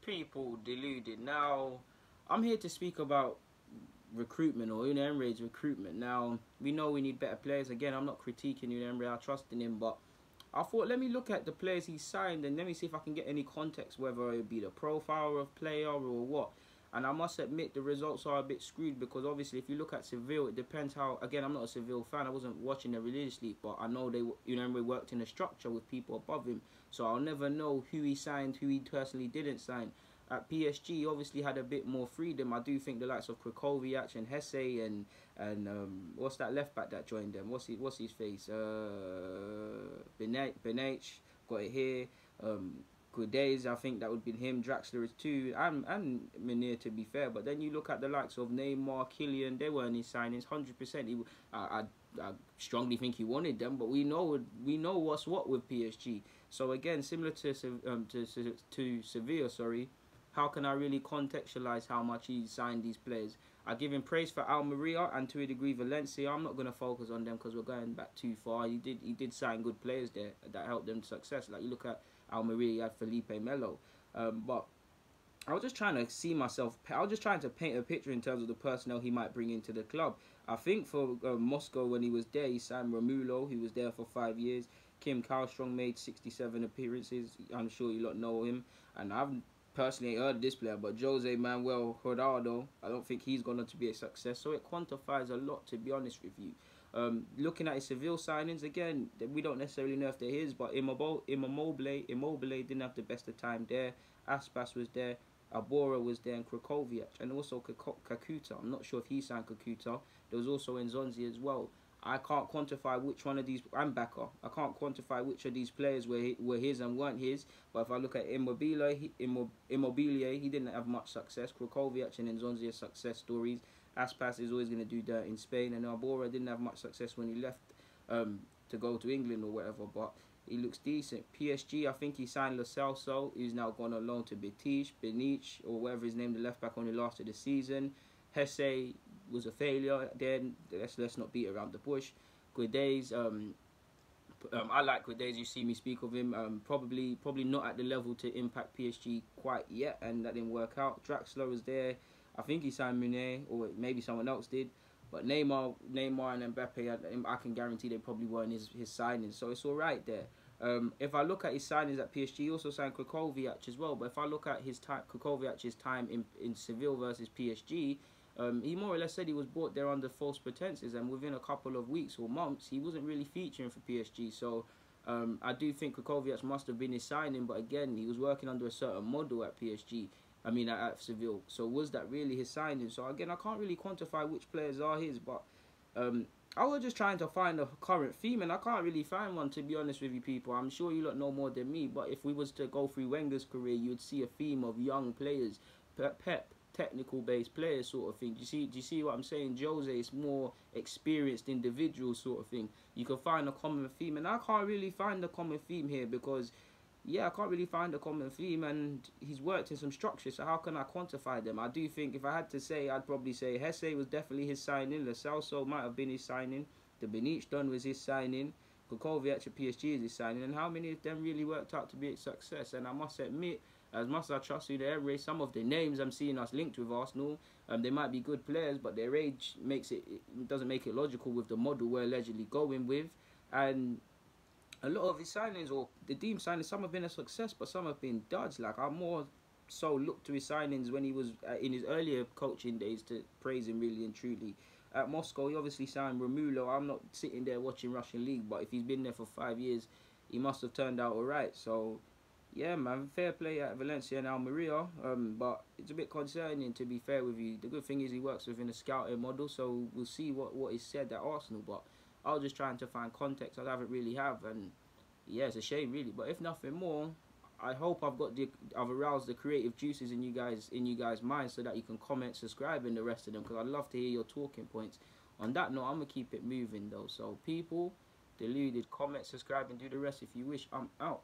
People deluded. Now, I'm here to speak about recruitment or Unai Emery's recruitment. Now, we know we need better players. Again, I'm not critiquing Unai Emery. I trust in him, but I thought let me look at the players he signed and let me see if I can get any context, whether it be the profile of player or what. And I must admit the results are a bit screwed because obviously if you look at Seville, it depends how. Again, I'm not a Seville fan. I wasn't watching them religiously, but I know Unai Emery worked in a structure with people above him, so I'll never know who he signed, who he personally didn't sign. At PSG, he obviously had a bit more freedom. I do think the likes of Krakowiak and Hesse and what's that left back that joined them? What's his face? Benech got it here. Good days, I think that would be him. Draxler is too, and Munir to be fair. But then you look at the likes of Neymar, Kylian, they weren't his signings. 100%. I strongly think he wanted them, but we know what's what with PSG. So again, similar to Sevilla, sorry. How can I really contextualize how much he signed these players? I give him praise for Almeria and to a degree Valencia. I'm not going to focus on them because we're going back too far. He did sign good players there that helped them to success. Like you look at Almeria, you had Felipe Melo. But I was just trying to see myself. I was just trying to paint a picture in terms of the personnel he might bring into the club. I think for Moscow when he was there, he signed Romulo, who was there for 5 years. Kim Kallström made 67 appearances. I'm sure you lot know him. And I've personally ain't heard of this player, but Jose Manuel Rodado, I don't think he's going to be a success. So it quantifies a lot, to be honest with you. Looking at his Seville signings, again, we don't necessarily know if they're his, but Immobile didn't have the best of time there. Aspas was there. Abora was there, and Krakowiak, and also Kakuta. I'm not sure if he signed Kakuta. There was also Nzonzi as well. I can't quantify which one of these. I'm Backer. I can't quantify which of these players were his and weren't his. But if I look at Immobile, he didn't have much success. Krakowiak and Nzonzi are success stories. Aspas is always going to do dirt in Spain, and Abora didn't have much success when he left to go to England or whatever. But he looks decent. PSG, I think he signed Lo Celso. He's now gone on loan to Benich, or whatever his name. The left back only lasted the season. Hesse was a failure. Then let's not beat around the bush. Guedes, I like Guedes. You see me speak of him. Probably not at the level to impact PSG quite yet, and that didn't work out. Draxler was there. I think he signed Munir, or maybe someone else did. But Neymar and Mbappe, I can guarantee they probably weren't his signings. So it's all right there. If I look at his signings at PSG, he also signed Krakowiak as well. But if I look at his time, Krakowiak's time in Seville versus PSG, he more or less said he was bought there under false pretenses, and within a couple of weeks or months, he wasn't really featuring for PSG. So I do think Krakowiak must have been his signing, but again, he was working under a certain model at PSG. I mean, at Seville. So was that really his signing? So again, I can't really quantify which players are his, but I was just trying to find a current theme, and I can't really find one, to be honest with you people. I'm sure you lot know more than me, but if we was to go through Wenger's career, you would see a theme of young players, Pep, technical-based players sort of thing. Do you see what I'm saying? Jose is more experienced individual sort of thing. You can find a common theme, and I can't really find a common theme here because I can't really find a common theme, and he's worked in some structures, so how can I quantify them? I do think if I had to say, I'd probably say Hesse was definitely his signing. Lo Celso might have been his signing. The Benich done was his signing. Krakowiak at PSG is his signing. And how many of them really worked out to be a success? And I must admit, as much as I trust Unai Emery, some of the names I'm seeing us linked with Arsenal, they might be good players, but their age doesn't make it logical with the model we're allegedly going with. And a lot of his signings, or the team signings, some have been a success, but some have been duds. Like, I more so looked to his signings when he was in his earlier coaching days to praise him really and truly. At Moscow, he obviously signed Romulo. I'm not sitting there watching Russian League, but if he's been there for 5 years, he must have turned out alright. So, yeah, man, fair play at Valencia and Almeria, but it's a bit concerning, to be fair with you. The good thing is he works within a scouting model, so we'll see what is said at Arsenal, but I was just trying to find context. I haven't really and yeah, it's a shame really. But if nothing more, I hope I've aroused the creative juices in you guys' minds, so that you can comment, subscribe, and the rest of them, because I'd love to hear your talking points. On that note, I'm gonna keep it moving though. So people, deluded, comment, subscribe, and do the rest if you wish. I'm out.